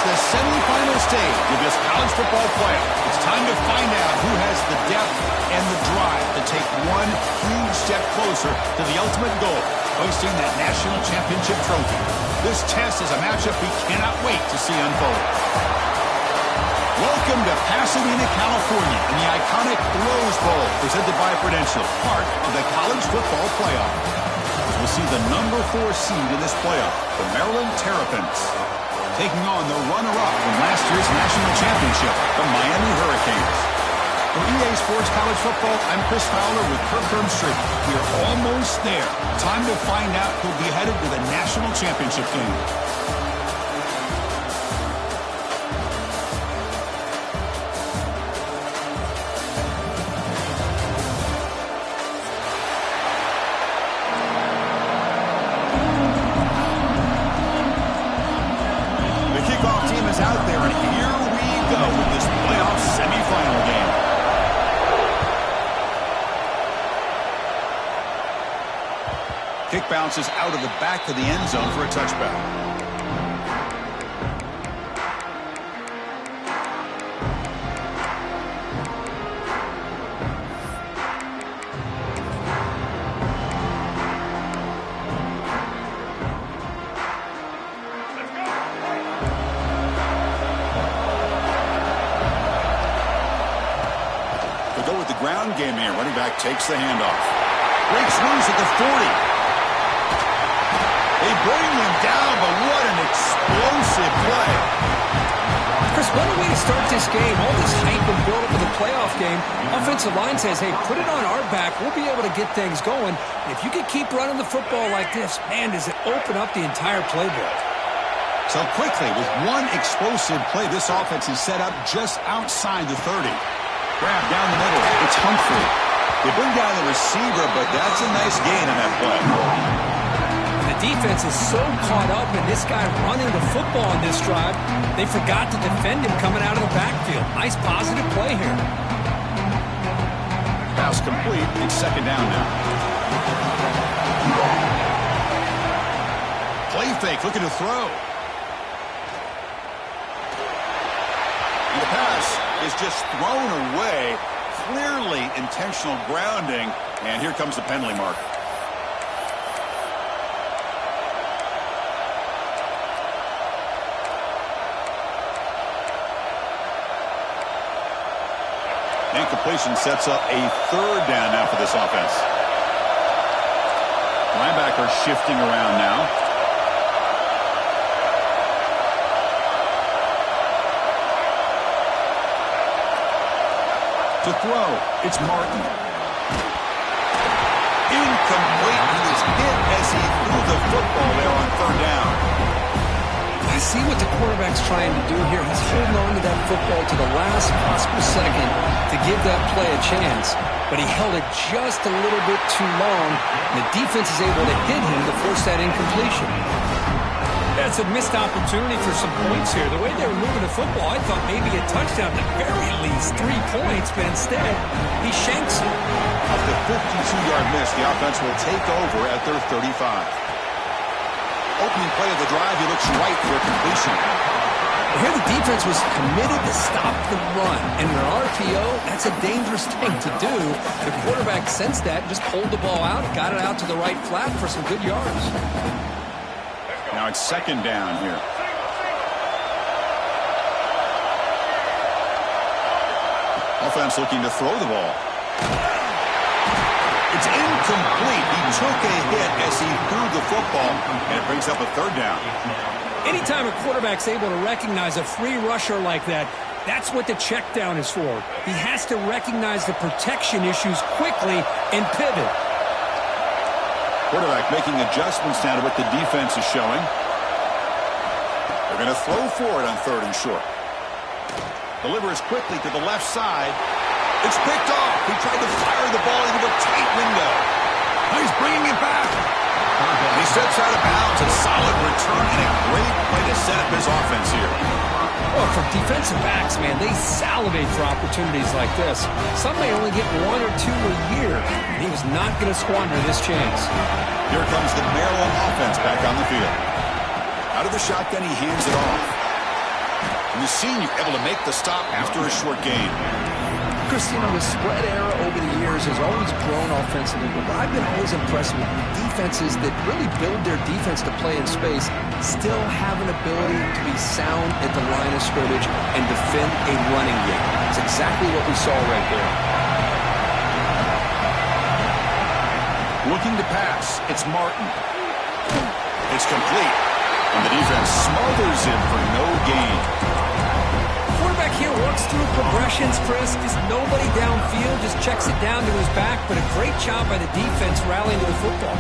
the semifinal stage of this college football playoff. It's time to find out who has the depth and the drive to take one huge step closer to the ultimate goal, hoisting that national championship trophy. This test is a matchup we cannot wait to see unfold. Welcome to Pasadena, California, in the iconic Rose Bowl, presented by Prudential, part of the college football playoff. We'll see the number 4 seed in this playoff, the Maryland Terrapins, taking on the runner-up from last year's national championship, the Miami Hurricanes. For EA Sports College Football, I'm Chris Fowler with Kirk Herbstreit. We're almost there. Time to find out who'll be headed to the national championship game. Out there, and here we go with this playoff semifinal game. Kick bounces out of the back of the end zone for a touchback. Ground game here. Running back takes the handoff. Breaks loose at the 40. They bring him down, but what an explosive play. Chris, what a way to start this game. All this hype and build up of the playoff game. Offensive line says, hey, put it on our back. We'll be able to get things going. If you can keep running the football like this, man, does it open up the entire playbook. So quickly, with one explosive play, this offense is set up just outside the 30. Grab down the middle. It's Humphrey. They bring down the receiver, but that's a nice gain on that play. The defense is so caught up in this guy running the football in this drive, they forgot to defend him coming out of the backfield. Nice positive play here. Pass complete. It's second down now. Play fake, looking to throw. And the pass is just thrown away. Clearly intentional grounding. And here comes the penalty mark. Incompletion sets up a third down now for this offense. Linebacker shifting around now. To throw, it's Martin. Incomplete. He was hit as he threw the football there on third down. I see what the quarterback's trying to do here. He's holding on to that football to the last possible second to give that play a chance. But he held it just a little bit too long, and the defense is able to hit him to force that incompletion. That's a missed opportunity for some points here. The way they were moving the football, I thought maybe a touchdown, at the very least 3 points, but instead, he shanks it. Off the 52-yard miss, the offense will take over at their 35. Opening play of the drive, he looks right for a completion. Here the defense was committed to stop the run, and in an RPO, that's a dangerous thing to do. The quarterback sensed that, just pulled the ball out, got it out to the right flat for some good yards. Now it's second down here. Offense looking to throw the ball. It's incomplete. He took a hit as he threw the football, and it brings up a third down. Anytime a quarterback's able to recognize a free rusher like that, that's what the check down is for. He has to recognize the protection issues quickly and pivot. Quarterback making adjustments now to what the defense is showing. They're going to throw for it on third and short. Delivers quickly to the left side. It's picked off. He tried to fire the ball into a tight window. He's bringing it back. He steps out of bounds. A solid return and a great way to set up his offense here. Well, for defensive backs, man, they salivate for opportunities like this. Some may only get 1 or 2 a year, and he was not going to squander this chance. Here comes the Maryland offense back on the field. Out of the shotgun, he hands it off. And the senior able to make the stop after a short gain. Chris, you know, the spread era over the years has always grown offensively, but what I've been always impressed with defenses that really build their defense to play in space still have an ability to be sound at the line of scrimmage and defend a running game. It's exactly what we saw right there. Looking to pass. It's Martin. It's complete. And the defense smothers him for no gain. Quarterback here works through progressions, Chris. Just nobody downfield, just checks it down to his back, but a great job by the defense rallying to the football.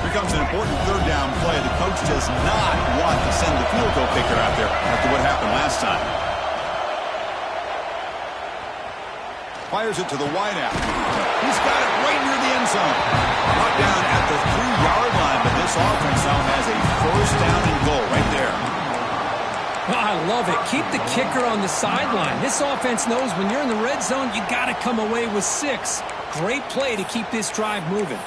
Here comes an important third down play. The coach does not want to send the field goal kicker out there after what happened last time. Fires it to the wideout. He's got it right near the end zone. Brought down at the 3-yard line, but this offense now has a first down and goal right there. Oh, I love it. Keep the kicker on the sideline. This offense knows when you're in the red zone, you got to come away with 6. Great play to keep this drive moving.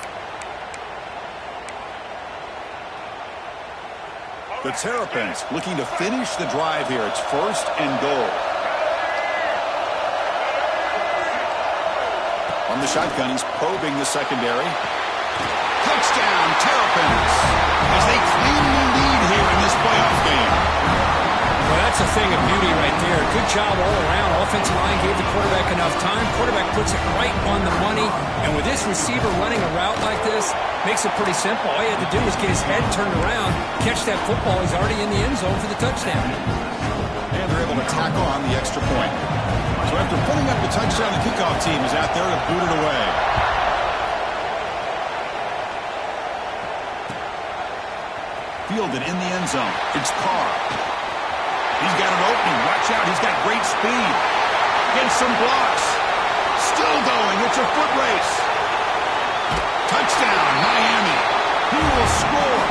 The Terrapins looking to finish the drive here. It's first and goal. On the shotgun, he's probing the secondary. Touchdown, Terrapins, as they cleanly lead here in this playoff game. Well, that's a thing of beauty right there. Good job all around. Offensive line gave the quarterback enough time. Quarterback puts it right on the money. And with this receiver running a route like this, makes it pretty simple. All you had to do was get his head turned around, catch that football. He's already in the end zone for the touchdown. And they're able to tack on the extra point. So after putting up the touchdown, the kickoff team is out there to boot it away. Fielded in the end zone. It's Carr. He's got an opening. Watch out. He's got great speed. Gets some blocks. Still going. It's a foot race. Touchdown, Miami. He will score.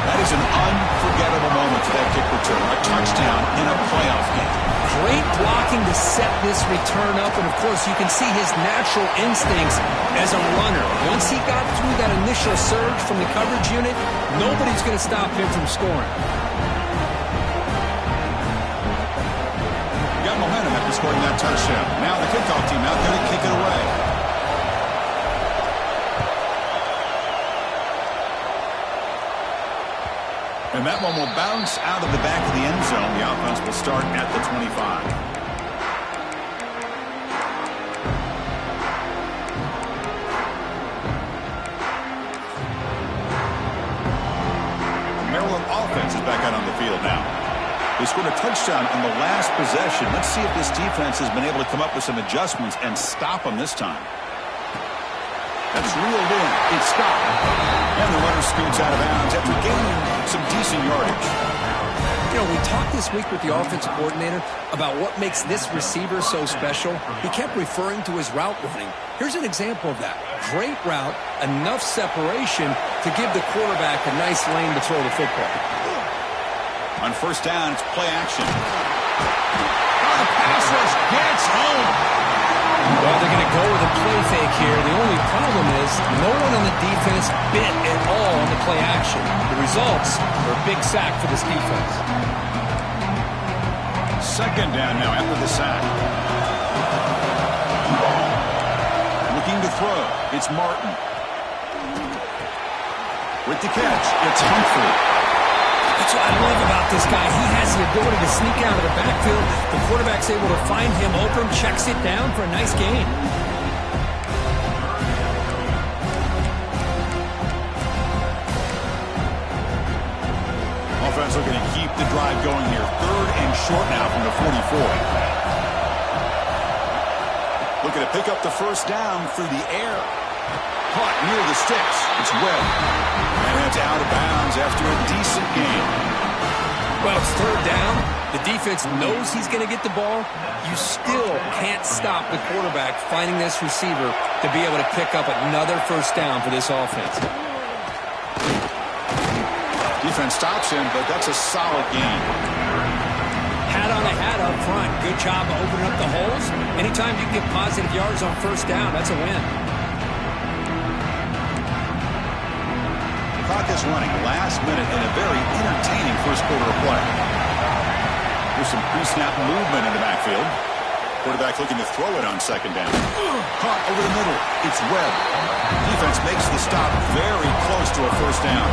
That is an unforgettable moment for that kick return. A touchdown in a playoff game. Great blocking to set this return up, and of course you can see his natural instincts as a runner. Once he got through that initial surge from the coverage unit, nobody's going to stop him from scoring. Got momentum after scoring that touchdown. Now the kickoff team out there to kick it away. And that one will bounce out of the back of the end zone. The offense will start at the 25. The Maryland offense is back out on the field now. They scored a touchdown on the last possession. Let's see if this defense has been able to come up with some adjustments and stop them this time. That's reeled in. It's stopped. And the runner scoots out of bounds after gaining some decent yardage. You know, we talked this week with the offensive coordinator about what makes this receiver so special. He kept referring to his route running. Here's an example of that. Great route, enough separation to give the quarterback a nice lane to throw the football. On first down, it's play action. Oh, the pass rush gets home. Well, they're going to go with a play fake here. The only problem is no one on the defense bit at all on the play action. The results are a big sack for this defense. Second down now after the sack. Looking to throw. It's Martin. With the catch, it's Humphrey. That's what I love about this guy. He has the ability to sneak out of the backfield. The quarterback's able to find him open, checks it down for a nice gain. Offense looking to keep the drive going here. Third and short now from the 44. Looking to pick up the first down through the air. Caught near the sticks. It's Webb. And it's out of bounds after a decent gain. Well, it's third down. The defense knows he's going to get the ball. You still can't stop the quarterback finding this receiver to be able to pick up another first down for this offense. Defense stops him, but that's a solid gain. Hat on a hat up front. Good job of opening up the holes. Anytime you can get positive yards on first down, that's a win. clock is running. Last minute in a very entertaining first quarter of play. There's some pre-snap movement in the backfield. Quarterback looking to throw it on second down. Caught over the middle. It's Webb. Defense makes the stop very close to a first down.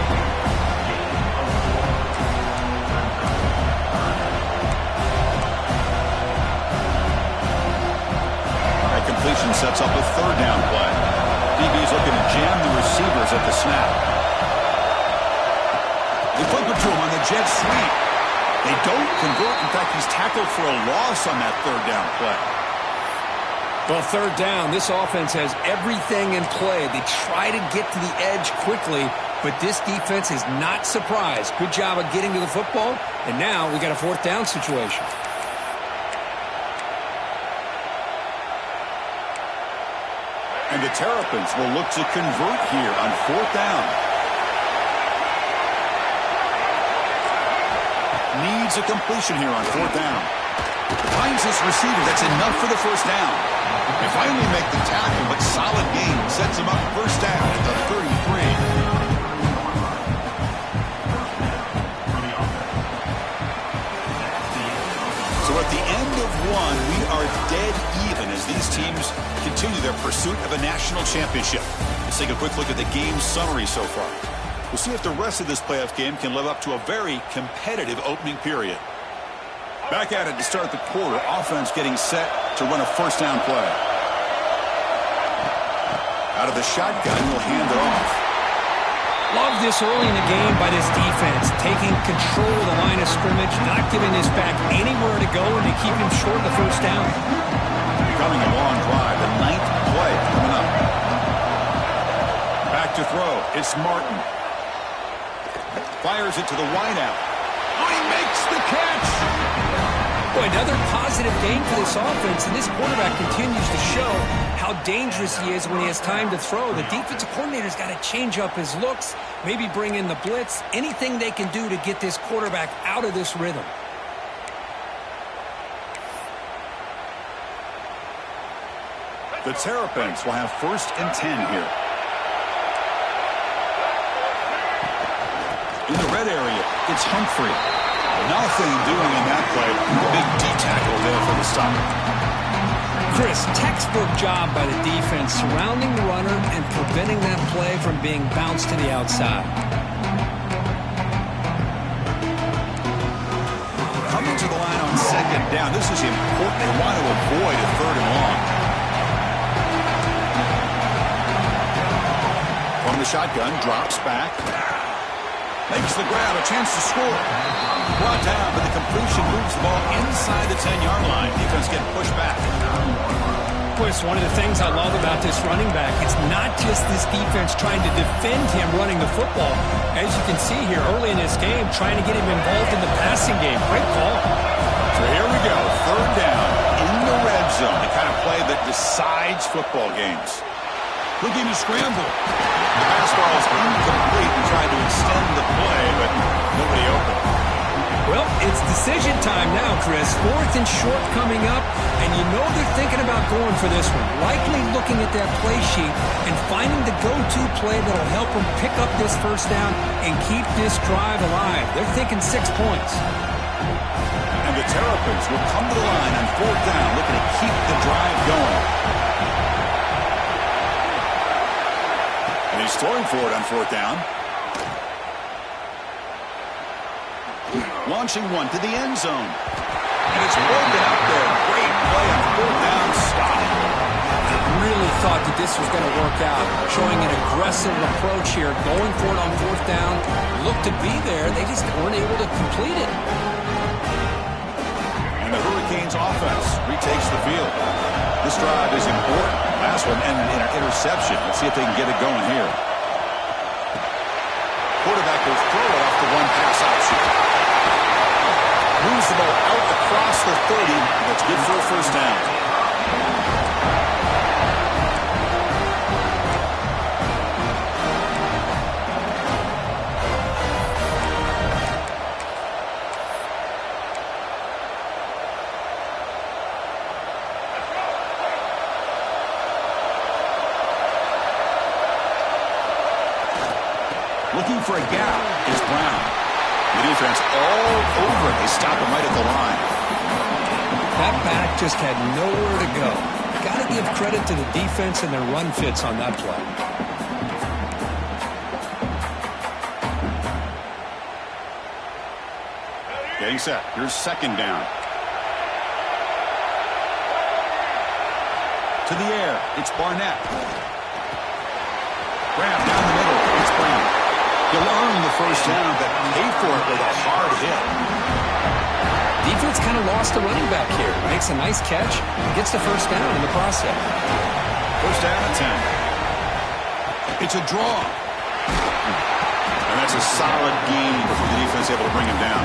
That completion sets up a third down play. DB's looking to jam the receivers at the snap. They flip it to him on the jet sweep. They don't convert. In fact, he's tackled for a loss on that third down play. Well, third down, this offense has everything in play. They try to get to the edge quickly, but this defense is not surprised. Good job of getting to the football, and now we got a fourth down situation. And the Terrapins will look to convert here on fourth down. Needs a completion here on fourth down. Finds his receiver. That's enough for the first down. They finally make the tackle, but solid gain sets him up first down at the 33. So at the end of one, we are dead even as these teams continue their pursuit of a national championship. Let's take a quick look at the game summary so far. We'll see if the rest of this playoff game can live up to a very competitive opening period. Back at it to start the quarter. Offense getting set to run a first down play. Out of the shotgun, will hand it off. Love this early in the game by this defense, taking control of the line of scrimmage, not giving this back anywhere to go, and to keep him short of the first down. Becoming a long drive. The 9th play coming up. Back to throw. It's Martin. Fires it to the wideout. Oh, he makes the catch. Boy, another positive game for this offense, and this quarterback continues to show how dangerous he is when he has time to throw. The defensive coordinator's got to change up his looks, maybe bring in the blitz, anything they can do to get this quarterback out of this rhythm. The Terrapins will have 1st and 10 here. In the red area, it's Humphrey. Nothing doing in that play. The big D-tackle there for the stop. Chris, textbook job by the defense surrounding the runner and preventing that play from being bounced to the outside. Coming to the line on second down. This is important. They want to avoid a third and long. From the shotgun, drops back. Makes the grab, a chance to score. Brought down, but the completion moves the ball inside the 10-yard line. Defense getting pushed back. Chris, one of the things I love about this running back, it's not just this defense trying to defend him running the football. As you can see here early in this game, trying to get him involved in the passing game. Great call. So here we go, third down in the red zone. The kind of play that decides football games. Looking to scramble. The pass ball is incomplete and tried to extend the play, but nobody open. Well, it's decision time now, Chris. 4th and short coming up, and you know they're thinking about going for this one. Likely looking at that play sheet and finding the go-to play that'll help them pick up this first down and keep this drive alive. They're thinking 6 points. And the Terrapins will come to the line on 4th down, looking to keep the drive going. And he's throwing for it on 4th down. Launching one to the end zone. And it's broken up there. Great play on 4th down stop. I really thought that this was going to work out. Showing an aggressive approach here. Going for it on 4th down. Looked to be there. They just weren't able to complete it. And the Hurricanes offense retakes the field. This drive is important. Last one ended in an interception. Let's see if they can get it going here. Quarterback will throw it off the one pass option. Moves the ball out across the 30. That's good for a first down. Looking for a gap is Brown. The defense all over it. They stop him right at the line. That back just had nowhere to go. Got to give credit to the defense and their run fits on that play. Getting set. Here's second down. To the air. It's Barnett. Grab down the middle. It's Brown. He'll earn the first down, but pay for it with a hard hit. Defense kind of lost the running back here. Makes a nice catch. Gets the first down in the process. First down and 10. It's a draw. And that's a solid gain before the defense able to bring him down.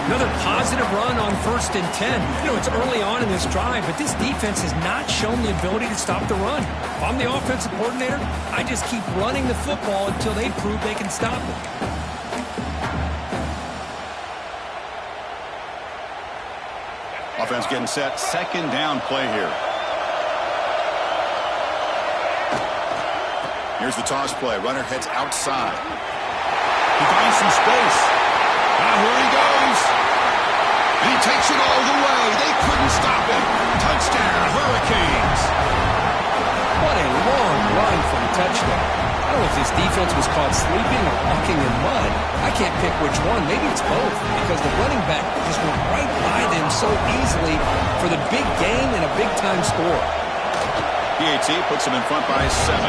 Another positive run on 1st and 10. You know, it's early on in this drive, but this defense has not shown the ability to stop the run. If I'm the offensive coordinator, I just keep running the football until they prove they can stop it. Offense getting set. Second down play here. Here's the toss play. Runner heads outside. He finds some space. Now here he goes. And he takes it all the way. They couldn't stop him. Touchdown, Hurricanes. What a long run for a touchdown. I don't know if this defense was caught sleeping or walking in mud. I can't pick which one. Maybe it's both, because the running back just went right by them so easily for the big gain and a big-time score. PAT puts him in front by 7.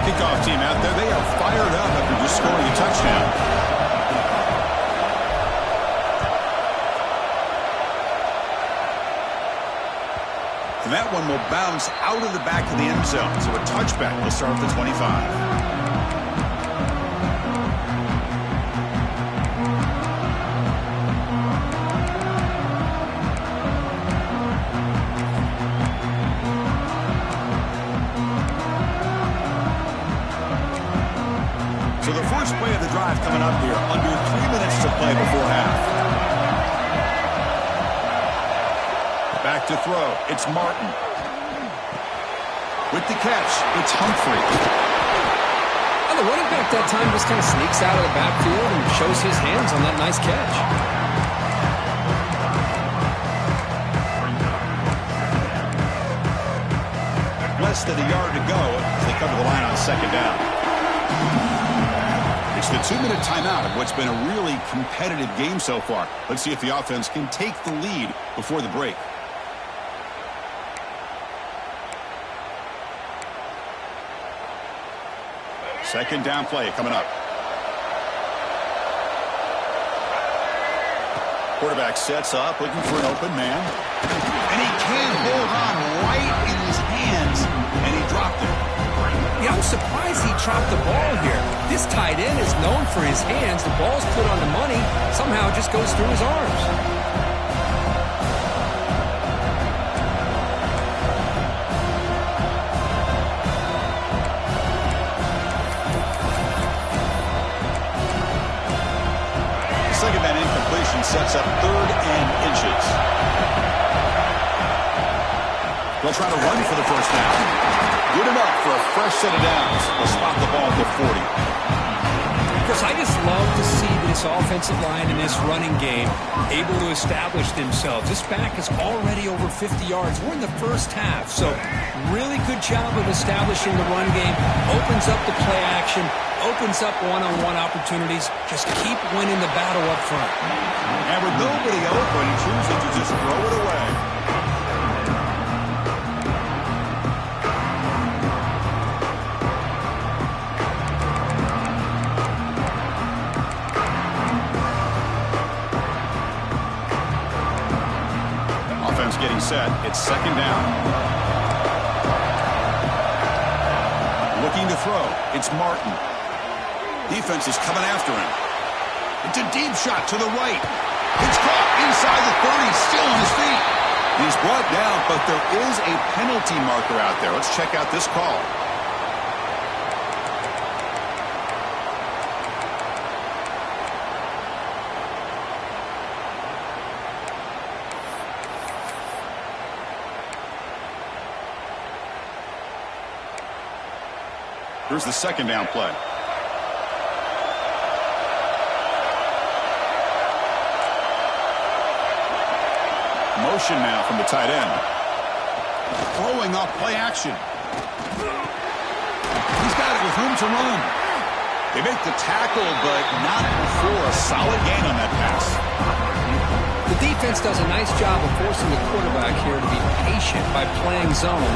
Kickoff team out there. They are fired up after just scoring a touchdown. And that one will bounce out of the back of the end zone. So a touchback will start at the 25. So the first play of the drive coming up here. Under 3 minutes to play before half. Back to throw. It's Martin. With the catch, it's Humphrey. Well, the running back that time just kind of sneaks out of the backfield and shows his hands on that nice catch. Less than a yard to go as they cover the line on second down. It's the 2-minute timeout of what's been a really competitive game so far. Let's see if the offense can take the lead before the break. Second down play coming up. Quarterback sets up, looking for an open man. And he can't hold on right in his hands, and he dropped it. Yeah, I'm surprised he dropped the ball here. This tight end is known for his hands. The ball's put on the money. Somehow it just goes through his arms. Second man incompletion sets up 3rd and inches. They'll try to run for the first down. Good enough for a fresh set of downs. They'll spot the ball at the 40. Chris, I just love to see this offensive line in this running game able to establish themselves. This back is already over 50 yards. We're in the first half, so really good job of establishing the run game. Opens up the play action, opens up one-on-one opportunities. Just keep winning the battle up front. And with nobody open, he chooses to just throw it away. Offense getting set. It's second down. Looking to throw. It's Martin. Defense is coming after him. It's a deep shot to the right. It's caught inside the 30, still on his feet. He's brought down, but there is a penalty marker out there. Let's check out this call. Here's the second down play. Motion now from the tight end. Throwing off play action. He's got it with room to run. They make the tackle, but not before a solid gain on that pass. The defense does a nice job of forcing the quarterback here to be patient by playing zone.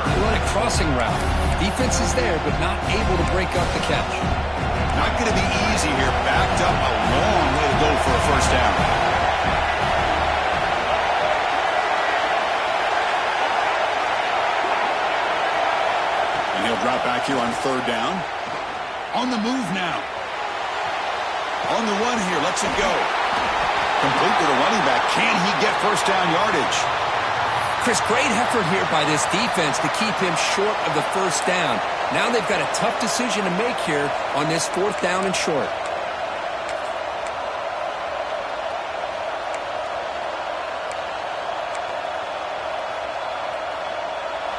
They run a crossing route. Defense is there, but not able to break up the catch. Not going to be easy here. Backed up a long way to go for a first down. And he'll drop back here on third down. On the move now. On the run here. Lets it go. Complete to the running back. Can he get first down yardage? Chris, great effort here by this defense to keep him short of the first down. Now they've got a tough decision to make here on this fourth down and short.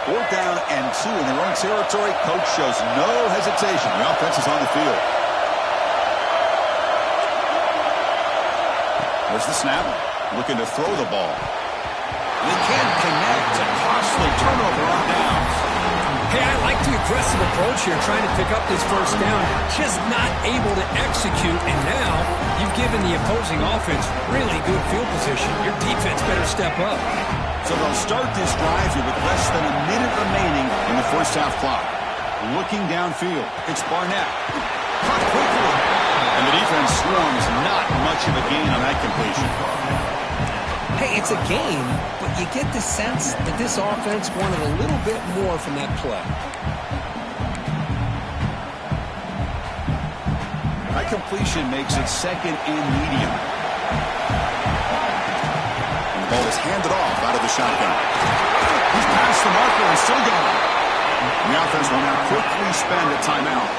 Fourth down and 2 in their own territory. Coach shows no hesitation. The offense is on the field. There's the snap. Looking to throw the ball. They can't connect. A costly turnover on downs. Hey, I like the aggressive approach here, trying to pick up this first down. Just not able to execute, and now you've given the opposing offense really good field position. Your defense better step up. So they'll start this drive here with less than a minute remaining in the first half clock. Looking downfield, it's Barnett. Caught quickly. And the defense swarms not much of a gain on that completion. Hey, it's a game, but you get the sense that this offense wanted a little bit more from that play. That completion makes it second and medium. And the ball is handed off out of the shotgun. He's past the marker and still going. And the offense will now quickly spend a timeout.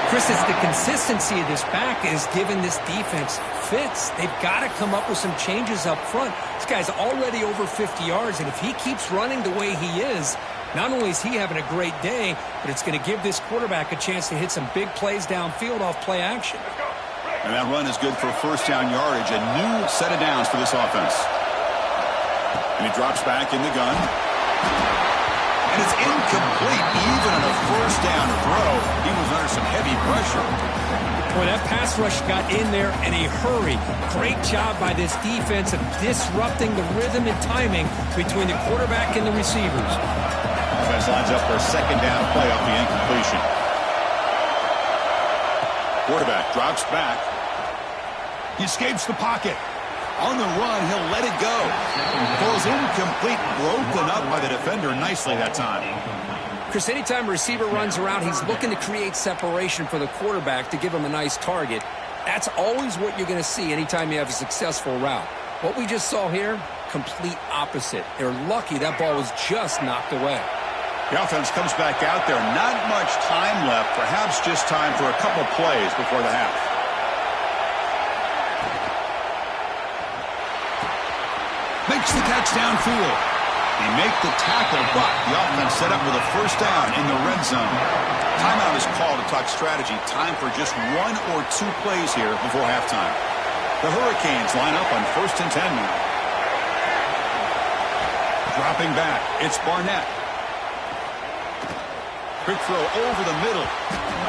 Chris, it's the consistency of this back is giving this defense fits. They've got to come up with some changes up front. This guy's already over 50 yards, and if he keeps running the way he is, not only is he having a great day, but it's going to give this quarterback a chance to hit some big plays downfield off play action. And that run is good for first down yardage, a new set of downs for this offense. And he drops back in the gun. And it's incomplete, even on a first down throw. He was under some heavy pressure. Boy, that pass rush got in there in a hurry. Great job by this defense of disrupting the rhythm and timing between the quarterback and the receivers. Offense lines up for a second down play off the incompletion. Quarterback drops back. He escapes the pocket. On the run, he'll let it go. Falls incomplete, broken up by the defender nicely that time. Chris, anytime a receiver runs around, he's looking to create separation for the quarterback to give him a nice target. That's always what you're going to see anytime you have a successful route. What we just saw here, complete opposite. They're lucky that ball was just knocked away. The offense comes back out there. Not much time left. Perhaps just time for a couple plays before the half. Makes the catch downfield. They make the tackle, but the offense set up with a first down in the red zone. Timeout is called to talk strategy. Time for just 1 or 2 plays here before halftime. The Hurricanes line up on 1st and 10 now. Dropping back, it's Barnett. Quick throw over the middle.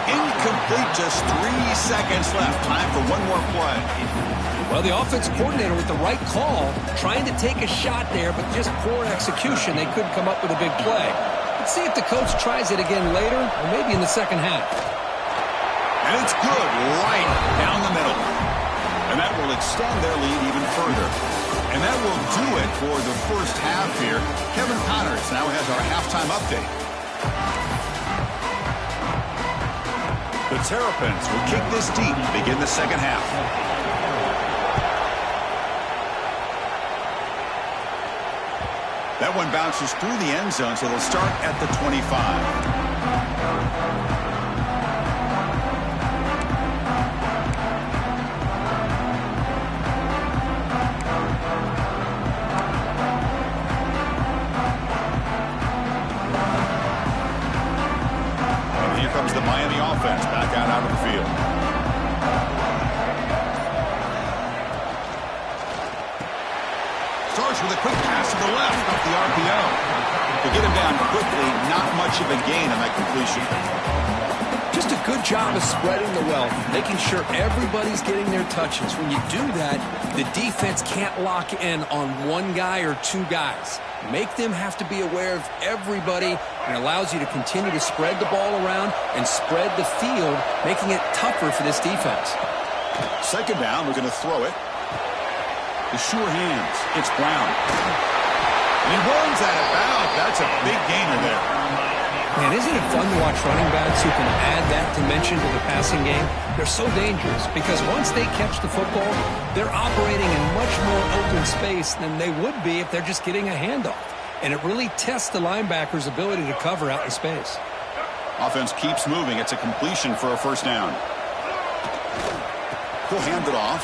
Incomplete, just 3 seconds left. Time for one more play. Well, the offense coordinator with the right call, trying to take a shot there, but just poor execution. They couldn't come up with a big play. Let's see if the coach tries it again later, or maybe in the second half. And it's good, right down the middle. And that will extend their lead even further. And that will do it for the first half here. Kevin Connors now has our halftime update. The Terrapins will kick this deep to begin the second half. That one bounces through the end zone, so they'll start at the 25. And here comes the defense back out of the field. Starts with a quick pass to the left off the RPO. To get him down quickly, not much of a gain on that completion. Just a good job of spreading the wealth, making sure everybody's getting their touches. When you do that, the defense can't lock in on one guy or two guys. Make them have to be aware of everybody, and allows you to continue to spread the ball around and spread the field, making it tougher for this defense. Second down, we're going to throw it. The sure hands. It's Brown. And he runs out of bounds. That's a big gainer there. Man, isn't it fun to watch running backs who can add that dimension to the passing game? They're so dangerous because once they catch the football, they're operating in much more open space than they would be if they're just getting a handoff. And it really tests the linebacker's ability to cover out in space. Offense keeps moving. It's a completion for a first down. He'll hand it off.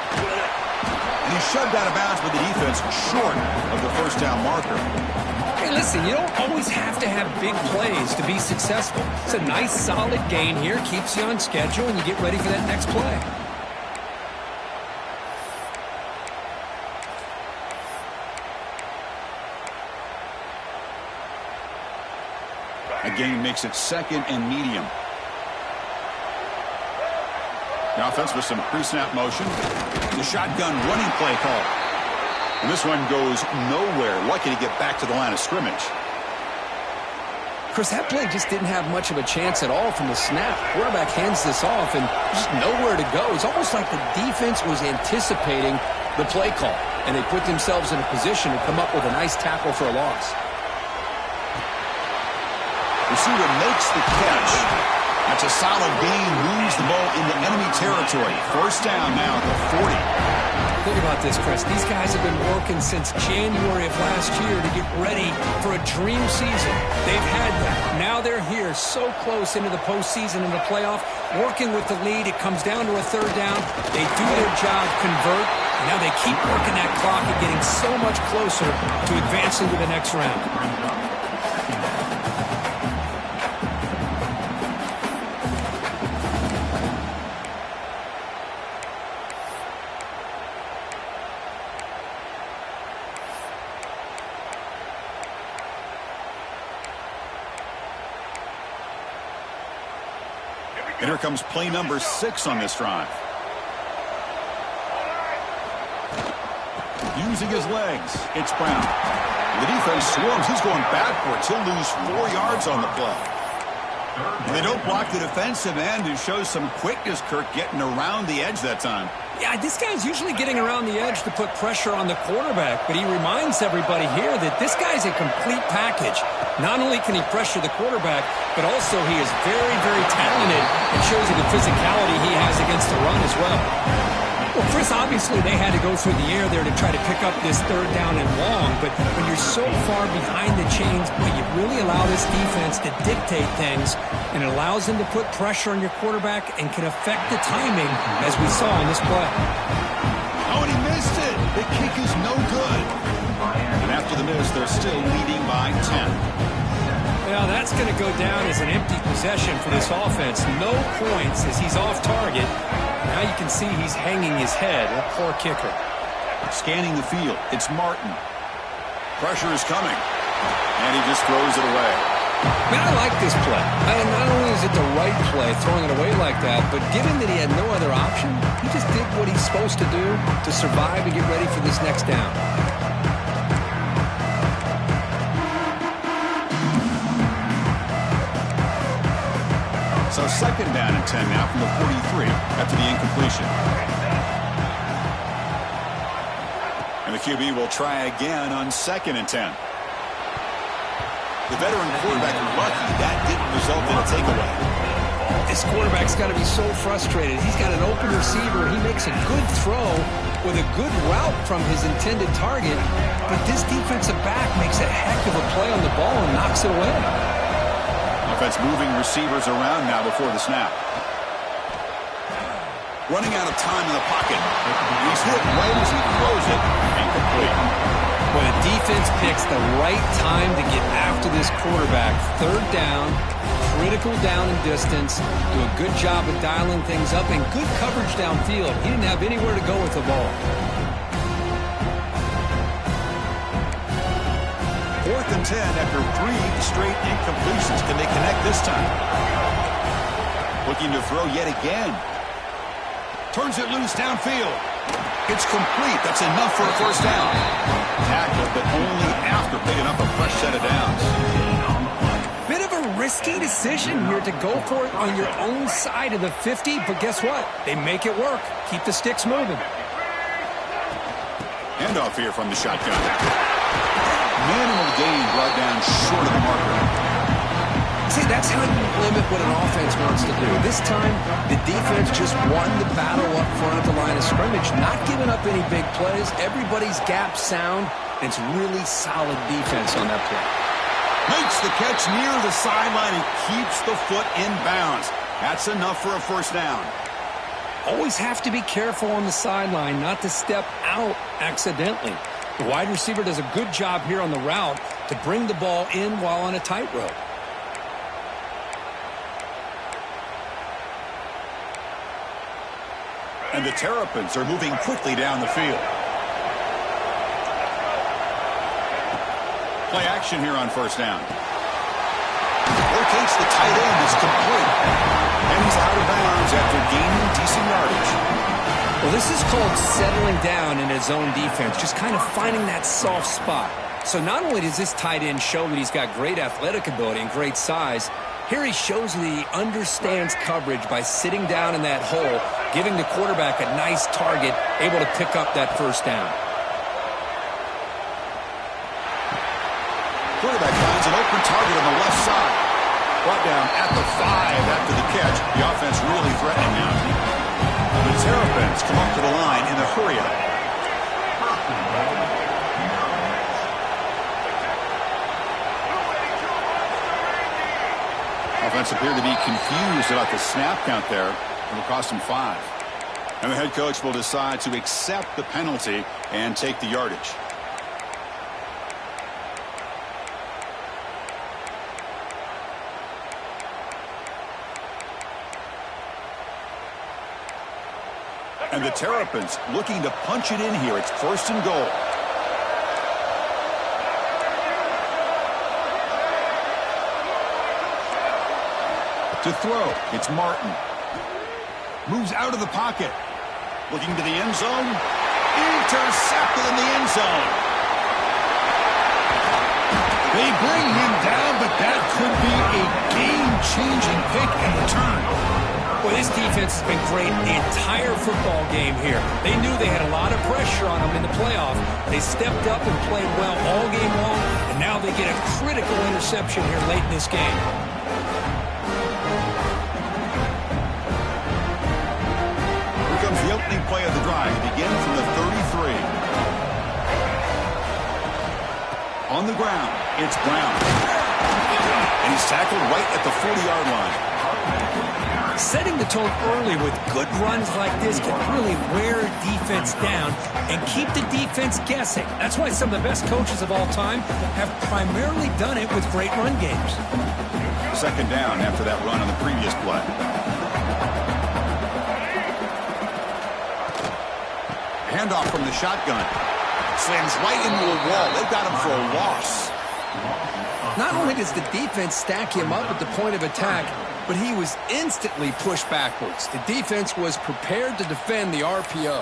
And he's shoved out of bounds with the defense short of the first down marker. Hey, listen, you don't always have to have big plays to be successful. It's a nice, solid gain here. Keeps you on schedule, and you get ready for that next play. A gain makes it second and medium. The offense with some pre-snap motion. The shotgun running play call. And this one goes nowhere. Lucky to get back to the line of scrimmage. Chris, that play just didn't have much of a chance at all from the snap. Quarterback hands this off and just nowhere to go. It's almost like the defense was anticipating the play call, and they put themselves in a position to come up with a nice tackle for a loss. Receiver makes the catch. That's a solid gain. Moves the ball into enemy territory. First down now at the 40. Think about this, Chris. These guys have been working since January of last year to get ready for a dream season. They've had that. Now they're here so close into the postseason and the playoff, working with the lead. It comes down to a third down. They do their job, convert, and now they keep working that clock and getting so much closer to advancing to the next round. And here comes play number 6 on this drive. Using his legs, it's Brown. The defense swarms. He's going backwards. He'll lose 4 yards on the play. And they don't block the defensive end, who shows some quickness, Kirk, getting around the edge that time. Yeah, this guy's usually getting around the edge to put pressure on the quarterback, but he reminds everybody here that this guy's a complete package. Not only can he pressure the quarterback, but also he is very, very talented and shows you the physicality he has against the run as well. Well, Chris, obviously they had to go through the air there to try to pick up this third down and long, but when you're so far behind the chains, boy, you really allow this defense to dictate things, and it allows them to put pressure on your quarterback and can affect the timing, as we saw in this play. Oh, and he missed it. The kick is no good. And after the miss, they're still leading by 10. Well, that's going to go down as an empty possession for this offense. No points as he's off target. Now you can see he's hanging his head. A poor kicker. Scanning the field, it's Martin. Pressure is coming. And he just throws it away. Man, I like this play. Not only is it the right play, throwing it away like that, but given that he had no other option, he just did what he's supposed to do to survive and get ready for this next down. So second down and 10 now from the 43 after the incompletion. And the QB will try again on second and 10. The veteran quarterback lucky that didn't result in a takeaway. This quarterback's got to be so frustrated. He's got an open receiver. He makes a good throw with a good route from his intended target, but this defensive back makes a heck of a play on the ball and knocks it away. Offense moving receivers around now before the snap. Running out of time in the pocket. He's hit right as he throws it. Incomplete. Well, the defense picks the right time to get after this quarterback. Third down, critical down and distance. Do a good job of dialing things up and good coverage downfield. He didn't have anywhere to go with the ball. 4th and 10 after 3 straight incompletions. Can they connect this time? Looking to throw yet again. Turns it loose downfield. It's complete. That's enough for a first down. Tackled, but only after picking up a fresh set of downs. Bit of a risky decision here to go for it on your own side of the 50, but guess what? They make it work. Keep the sticks moving. Handoff here from the shotgun. Minimal gain brought down short of the marker. See, that's how you limit what an offense wants to do. This time, the defense just won the battle up front at the line of scrimmage, not giving up any big plays. Everybody's gap sound. It's really solid defense on that play. Makes the catch near the sideline and keeps the foot in bounds. That's enough for a first down. Always have to be careful on the sideline not to step out accidentally. The wide receiver does a good job here on the route to bring the ball in while on a tightrope. And the Terrapins are moving quickly down the field. Play action here on first down. Rotates the tight end. It's complete. And he's out of bounds after gaining decent yardage. Well, this is called settling down in his own defense, just kind of finding that soft spot. So not only does this tight end show that he's got great athletic ability and great size, here he shows that he understands coverage by sitting down in that hole, giving the quarterback a nice target, able to pick up that first down. Quarterback finds an open target on the left side. Brought down at the 5 after the catch. The offense really threatening now. The Terrapins come up to the line in the hurry-up. Offense appeared to be confused about the snap count there. It will cost him 5. And the head coach will decide to accept the penalty and take the yardage. And the Terrapins looking to punch it in here. It's 1st and goal. To throw, it's Martin. Moves out of the pocket. Looking to the end zone. Intercepted in the end zone. They bring him down, but that could be a game-changing pick in return. Well, this defense has been great the entire football game here. They knew they had a lot of pressure on them in the playoff. They stepped up and played well all game long, and now they get a critical interception here late in this game. Here comes the opening play of the drive. Begin from the 33. On the ground, it's Brown. And he's tackled right at the 40-yard line. Setting the tone early with good runs like this can really wear defense down and keep the defense guessing. That's why some of the best coaches of all time have primarily done it with great run games. 2nd down after that run on the previous play. Handoff from the shotgun. Slams right into a wall. They've got him for a loss. Not only does the defense stack him up at the point of attack, but he was instantly pushed backwards. The defense was prepared to defend the RPO.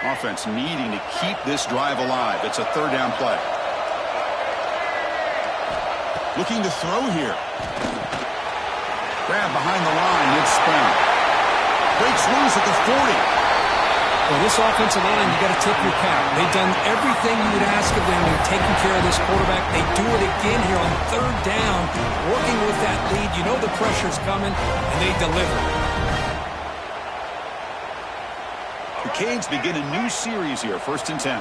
Offense needing to keep this drive alive. It's a 3rd down play. Looking to throw here. Grab behind the line, mid-spin. Breaks loose at the 40. Well, this offensive line, you got to tip your cap. They've done everything you would ask of them in taking care of this quarterback. They do it again here on 3rd down, working with that lead. You know the pressure's coming, and they deliver. The Canes begin a new series here, 1st and 10.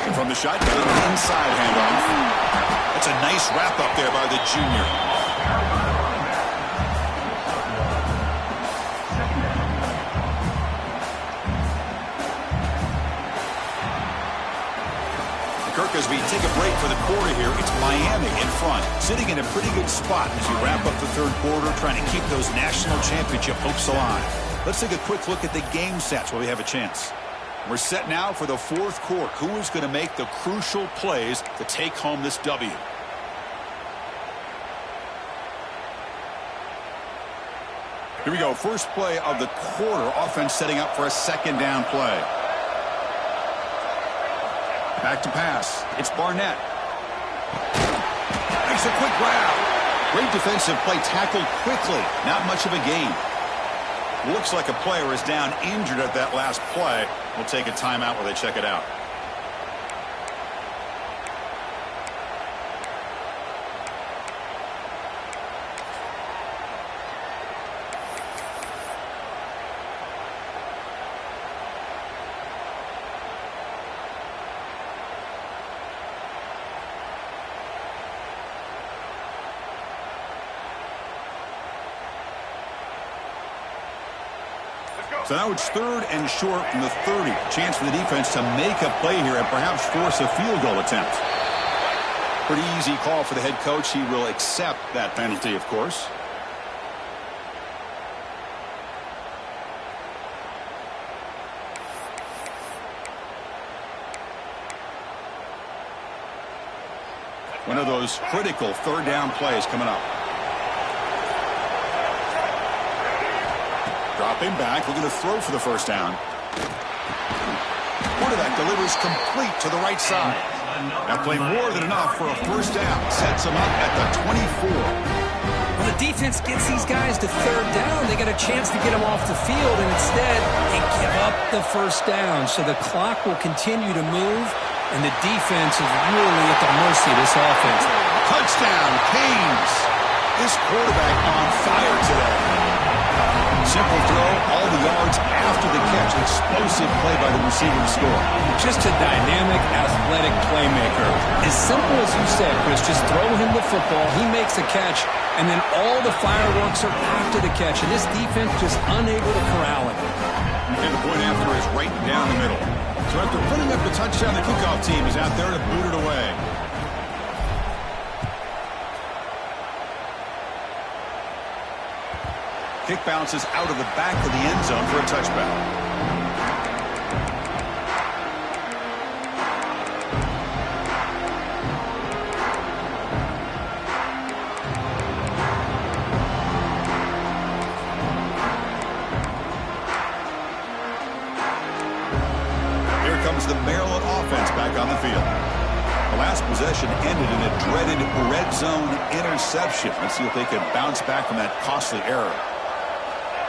And from the shotgun, inside handoff. That's a nice wrap-up there by the junior. Kirk, as we take a break for the quarter here, it's Miami in front, sitting in a pretty good spot as we wrap up the third quarter, trying to keep those national championship hopes alive. Let's take a quick look at the game stats while we have a chance. We're set now for the fourth quarter. Who is going to make the crucial plays to take home this W? Here we go. First play of the quarter. Offense setting up for a second down play. Back to pass. It's Barnett. Makes a quick grab. Great defensive play, tackled quickly. Not much of a gain. Looks like a player is down injured at that last play. We'll take a timeout while they check it out. So now it's third and short from the 30. Chance for the defense to make a play here and perhaps force a field goal attempt. Pretty easy call for the head coach. He will accept that penalty, of course. One of those critical third down plays coming up. Dropping back, looking to throw for the first down. Quarterback delivers complete to the right side. That play more than enough for a first down. Sets them up at the 24. When the defense gets these guys to third down, they get a chance to get them off the field, and instead they give up the first down. So the clock will continue to move, and the defense is really at the mercy of this offense. Touchdown, Canes. This quarterback on fire today. Simple throw, all the yards after the catch. Explosive play by the receiver to score. Just a dynamic, athletic playmaker. As simple as you said, Chris, just throw him the football, he makes a catch, and then all the fireworks are after the catch, and this defense just unable to corral it. And the point after is right down the middle. So after putting up the touchdown, the kickoff team is out there to boot it away. Kick bounces out of the back of the end zone for a touchback. Here comes the Maryland offense back on the field. The last possession ended in a dreaded red zone interception. Let's see if they can bounce back from that costly error.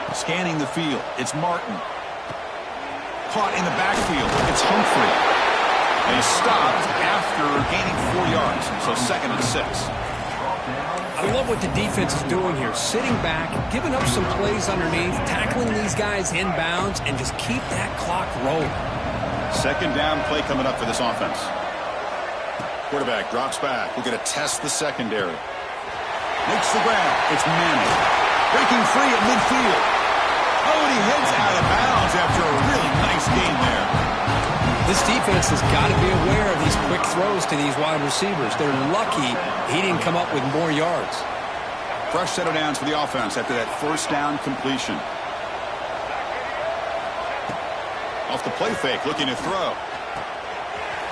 Scanning the field, it's Martin. Caught in the backfield, it's Humphrey. They stopped after gaining 4 yards, so 2nd and 6. I love what the defense is doing here. Sitting back, giving up some plays underneath, tackling these guys inbounds, and just keep that clock rolling. Second down play coming up for this offense. Quarterback drops back. We're going to test the secondary. Makes the grab. It's Manning. Breaking free at midfield. Oh, and he heads out of bounds after a really nice game there. This defense has got to be aware of these quick throws to these wide receivers. They're lucky he didn't come up with more yards. Fresh set of downs for the offense after that first down completion. Off the play fake, looking to throw.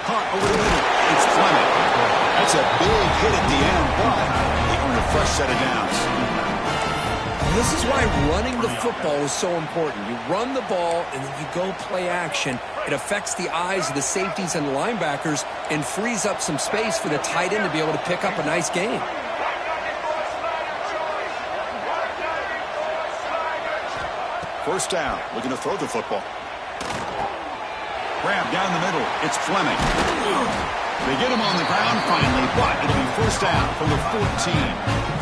Caught over the middle. It's Fleming. That's a big hit at the end, but they earn a fresh set of downs. This is why running the football is so important. You run the ball, and then you go play action. It affects the eyes of the safeties and linebackers and frees up some space for the tight end to be able to pick up a nice gain. First down, looking to throw the football. Grab down the middle. It's Fleming. They get him on the ground finally, but it'll be first down from the 14.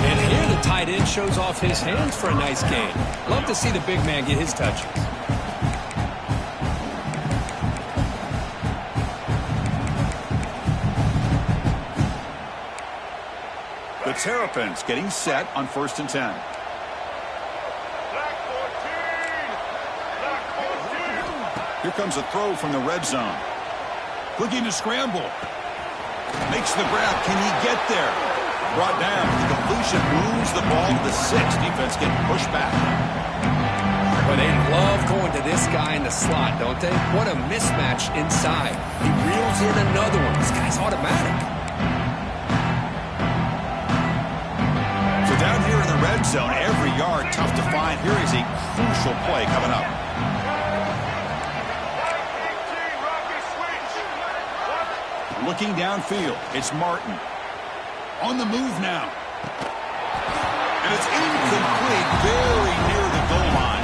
And here the tight end shows off his hands for a nice gain. Love to see the big man get his touches. The Terrapins getting set on 1st and 10. Here comes a throw from the red zone. Looking to scramble. Makes the grab. Can he get there? Brought down. The completion moves the ball to the 6. Defense getting pushed back. Well, they love going to this guy in the slot, don't they? What a mismatch inside. He reels in another one. This guy's automatic. So down here in the red zone, every yard tough to find. Here is a crucial play coming up. Looking downfield, it's Martin. On the move now. And it's incomplete, very near the goal line.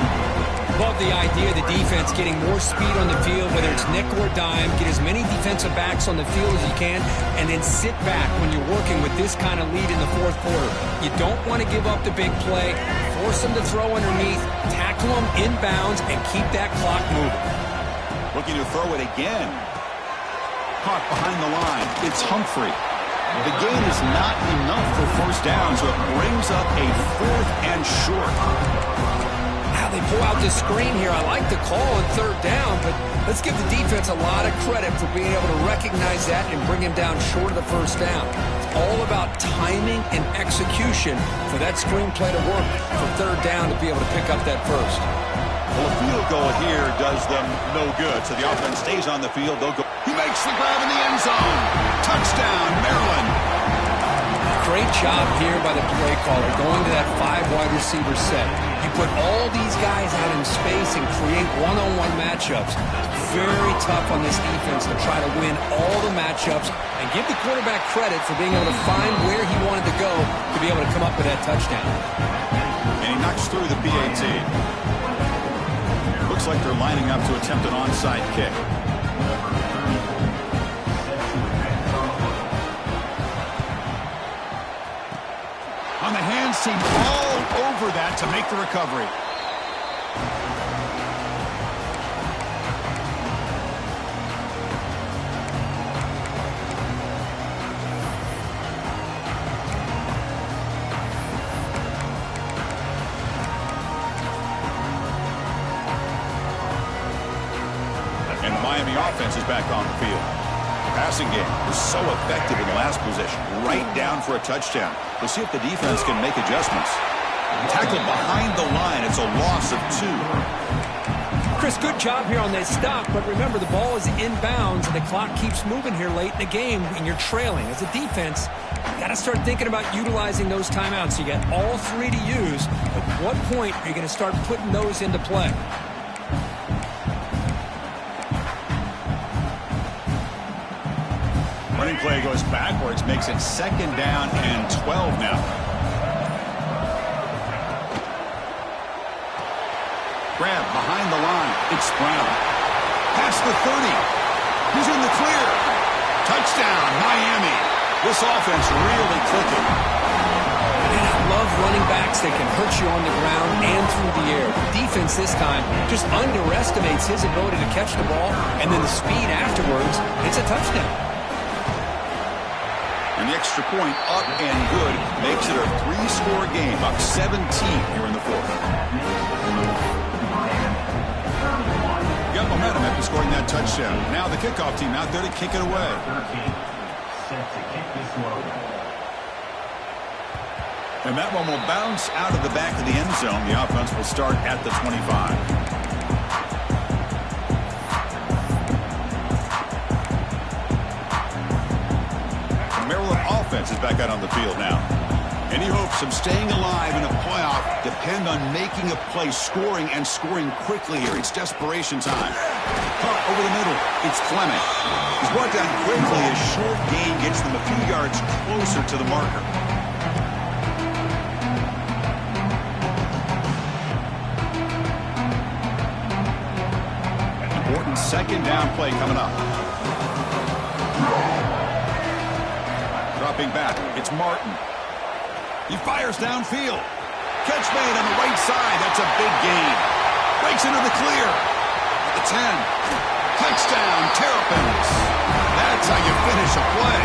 Love the idea of the defense getting more speed on the field, whether it's nickel or dime, get as many defensive backs on the field as you can, and then sit back when you're working with this kind of lead in the fourth quarter. You don't want to give up the big play, force them to throw underneath, tackle them inbounds, and keep that clock moving. Looking to throw it again. Caught behind the line. It's Humphrey. The gain is not enough for first down, so it brings up a 4th and short. Now they pull out the screen here. I like the call on 3rd down, but let's give the defense a lot of credit for being able to recognize that and bring him down short of the first down. It's all about timing and execution for that screenplay to work for 3rd down to be able to pick up that first. Well, a field goal here does them no good, so the offense stays on the field. They'll go. He makes the grab in the end zone. Touchdown, Maryland. Great job here by the play caller going to that 5 wide receiver set. You put all these guys out in space and create one-on-one matchups. It's very tough on this defense to try to win all the matchups and give the quarterback credit for being able to find where he wanted to go to be able to come up with that touchdown. And he knocks through the PAT. Looks like they're lining up to attempt an onside kick. On the hands team, all over that to make the recovery. And the Miami offense is back on the field. The passing game was so effective in the last possession. Right down for a touchdown. We'll see if the defense can make adjustments. Tackled behind the line. It's a loss of 2. Chris, good job here on this stop, but remember the ball is inbounds and the clock keeps moving here late in the game and you're trailing. As a defense, you got to start thinking about utilizing those timeouts. You got all 3 to use. At what point are you going to start putting those into play? Running play goes backwards, makes it 2nd down and 12 now. Grab behind the line. It's Brown. Past the 30. He's in the clear. Touchdown, Miami. This offense really clicking. And I love running backs that can hurt you on the ground and through the air. The defense this time just underestimates his ability to catch the ball, and then the speed afterwards, it's a touchdown. And the extra point up and good makes it a 3-score game, up 17 here in the 4th. Got momentum after scoring that touchdown. Now the kickoff team out there to kick it away. And that one will bounce out of the back of the end zone. The offense will start at the 25. Offense is back out on the field now. Any hopes of staying alive in a playoff depend on making a play, scoring, and scoring quickly here. It's desperation time. Caught over the middle. It's Fleming. He's brought down quickly. A short gain gets them a few yards closer to the marker. An important 2nd down play coming up. Dropping back, it's Martin. He fires downfield. Catch made on the right side. That's a big gain. Breaks into the clear. At the 10. Touchdown, Terrapins. That's how you finish a play.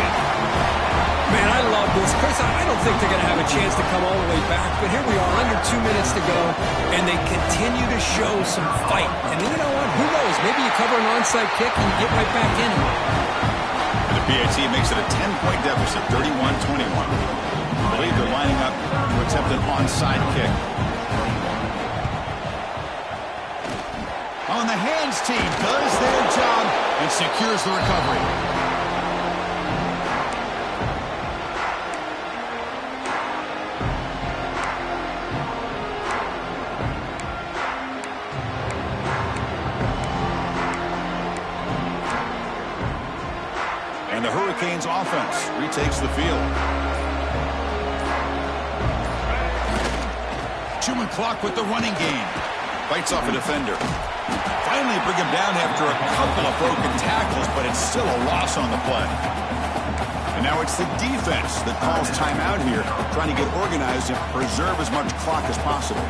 Man, I love this. Chris, I don't think they're going to have a chance to come all the way back, but here we are, under 2 minutes to go, and they continue to show some fight. And you know what? Who knows? Maybe you cover an onside kick and you get right back in it. PAT makes it a 10-point deficit, 31-21. I believe they're lining up to attempt an onside kick. On the hands team does their job and secures the recovery. And the Hurricanes offense retakes the field. Chewing clock with the running game. Fights off a defender. Finally bring him down after a couple of broken tackles, but it's still a loss on the play. And now it's the defense that calls timeout here, trying to get organized and preserve as much clock as possible.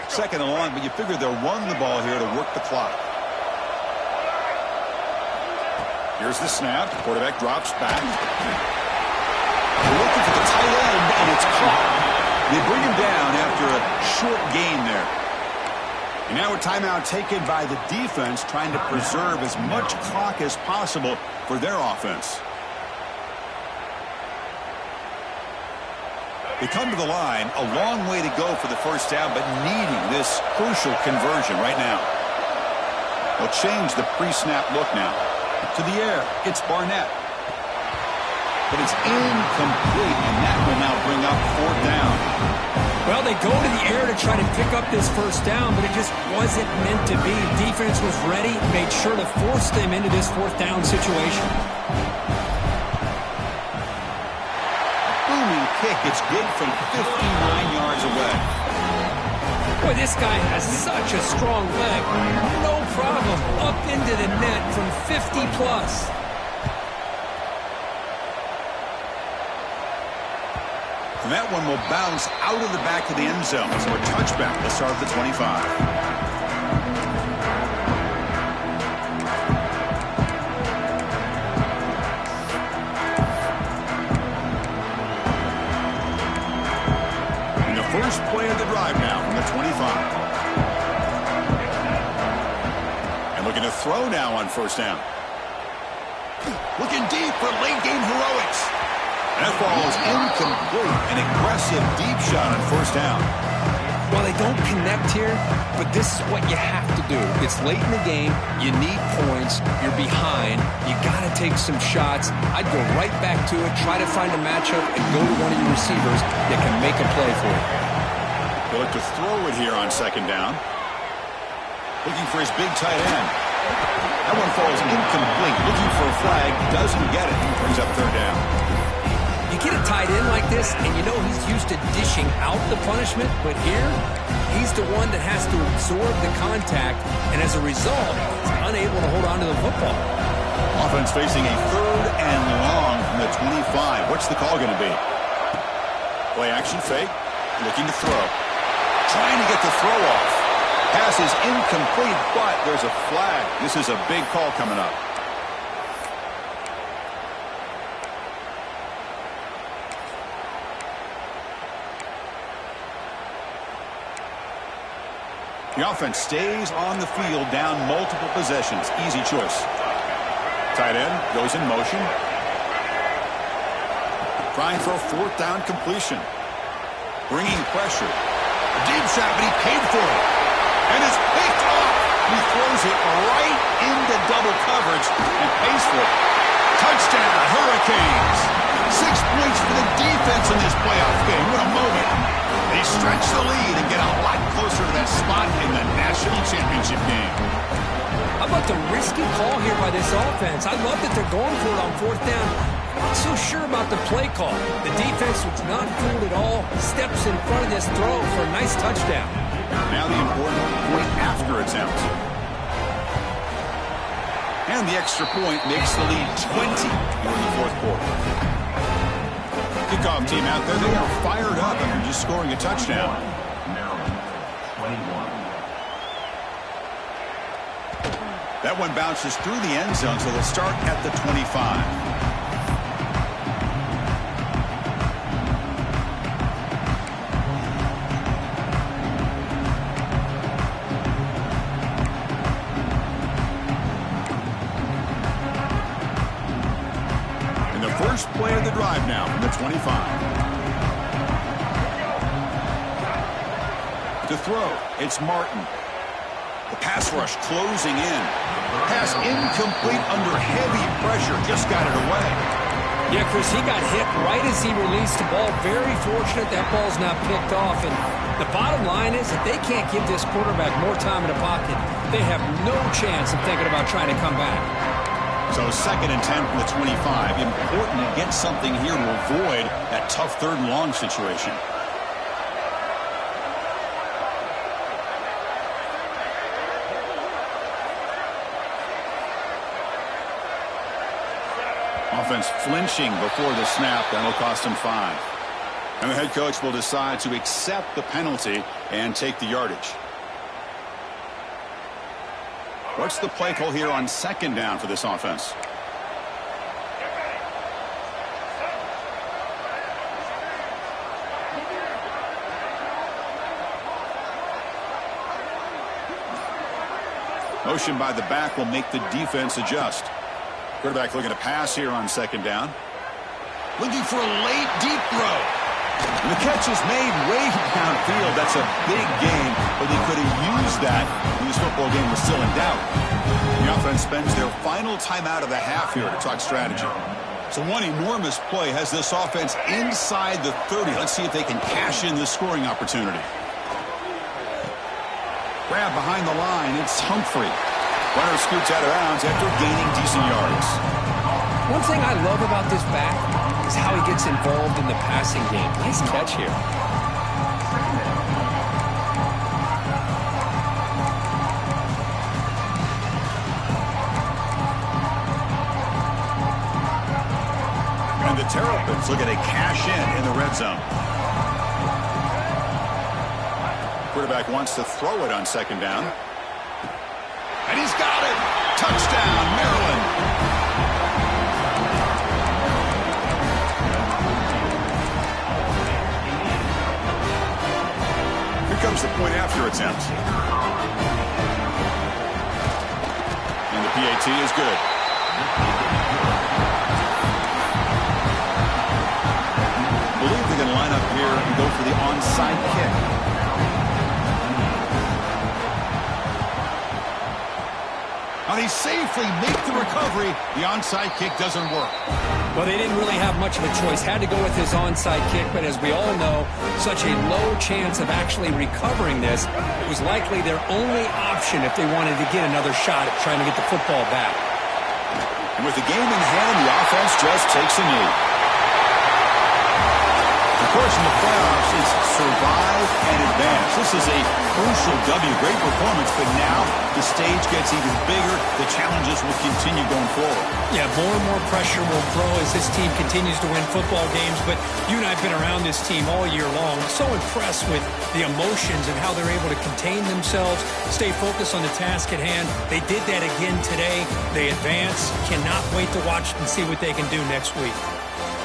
Second and long, but you figure they'll run the ball here to work the clock. Here's the snap. Quarterback drops back. They're looking for the tight end, and it's caught. They bring him down after a short gain there. And now a timeout taken by the defense, trying to preserve as much clock as possible for their offense. They come to the line, a long way to go for the first down, but needing this crucial conversion right now. They'll change the pre-snap look now. To the air, it's Barnett. But it's incomplete, and that will now bring up fourth down. Well, they go to the air to try to pick up this first down, but it just wasn't meant to be. Defense was ready, made sure to force them into this fourth down situation. Booming kick, it's good from 59 yards away. Boy, this guy has such a strong leg. No problem. Up into the net from 50 plus. And that one will bounce out of the back of the end zone. So a touchback to start the 25. First play of the drive now from the 25. And looking to throw now on first down. Looking deep for late game heroics. That ball is incomplete. An aggressive deep shot on first down. Well, they don't connect here, but this is what you have to do. It's late in the game. You need points. You're behind. You got to take some shots. I'd go right back to it, try to find a matchup, and go to one of your receivers that can make a play for you. He'll look to throw it here on second down. Looking for his big tight end. That one falls incomplete. Looking for a flag. Doesn't get it. Brings up third down. You get a tight end like this, and you know he's used to dishing out the punishment, but here, he's the one that has to absorb the contact, and as a result, he's unable to hold on to the football. Offense facing a third and long from the 25. What's the call going to be? Play action fake. Looking to throw. Trying to get the throw off. Pass is incomplete, but there's a flag. This is a big call coming up. The offense stays on the field down multiple possessions. Easy choice. Tight end goes in motion. Trying for a fourth down completion. Bringing pressure. A deep shot, but he paid for it. And it's picked off. He throws it right into double coverage and pays for it. Touchdown, Hurricanes. 6 points for the defense in this playoff game. What a moment. They stretch the lead and get a lot closer to that spot in the national championship game. How about the risky call here by this offense? I love that they're going for it on fourth down. I'm not so sure about the play call. The defense was not fooled at all. Steps in front of this throw for a nice touchdown. Now the important point after attempt. And the extra point makes the lead 20 here in the fourth quarter. Kickoff team out there, they are fired up after just scoring a touchdown. Maryland, 21. That one bounces through the end zone, so they'll start at the 25. play of the drive now from the 25. To throw, it's Martin. The pass rush closing in. Pass incomplete under heavy pressure. Just got it away. Yeah, Chris, he got hit right as he released the ball. Very fortunate that ball's not picked off. And the bottom line is that they can't give this quarterback more time in the pocket. They have no chance of thinking about trying to come back. So 2nd and 10 from the 25. Important to get something here to avoid that tough 3rd and long situation. Offense flinching before the snap. That'll cost him 5. And the head coach will decide to accept the penalty and take the yardage. What's the play call here on 2nd down for this offense? Motion by the back will make the defense adjust. Quarterback looking to pass here on 2nd down. Looking for a late, deep throw. And the catch is made way downfield. That's a big gain, but they could have used that when this football game was still in doubt. The offense spends their final timeout of the half here to talk strategy. So one enormous play has this offense inside the 30. Let's see if they can cash in this scoring opportunity. Grab behind the line. It's Humphrey. Runner scoots out of bounds after gaining decent yards. One thing I love about this back is how he gets involved in the passing game. Nice catch here. And the Terrapins look at a cash in the red zone. Quarterback wants to throw it on 2nd down. And he's got it. Touchdown, Maryland. Here comes the point after attempt. And the PAT is good. I believe they're going to line up here and go for the onside kick. Now they safely make the recovery. The onside kick doesn't work. Well, they didn't really have much of a choice. Had to go with his onside kick, but as we all know, such a low chance of actually recovering this. It was likely their only option if they wanted to get another shot at trying to get the football back. And with the game in hand, the offense just takes a knee. Of course, in the playoffs, it's survive and advance. This is a crucial W. Great performance, but now the stage gets even bigger. The challenges will continue going forward. Yeah, more and more pressure will grow as this team continues to win football games. But you and I have been around this team all year long. So impressed with the emotions and how they're able to contain themselves, stay focused on the task at hand. They did that again today. They advance. Cannot wait to watch and see what they can do next week.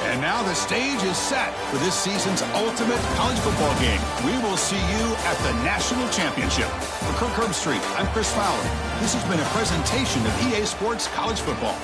And now the stage is set for this season's ultimate college football game. We will see you at the National Championship. For Kirk Herbstreit, I'm Chris Fowler. This has been a presentation of EA Sports College Football.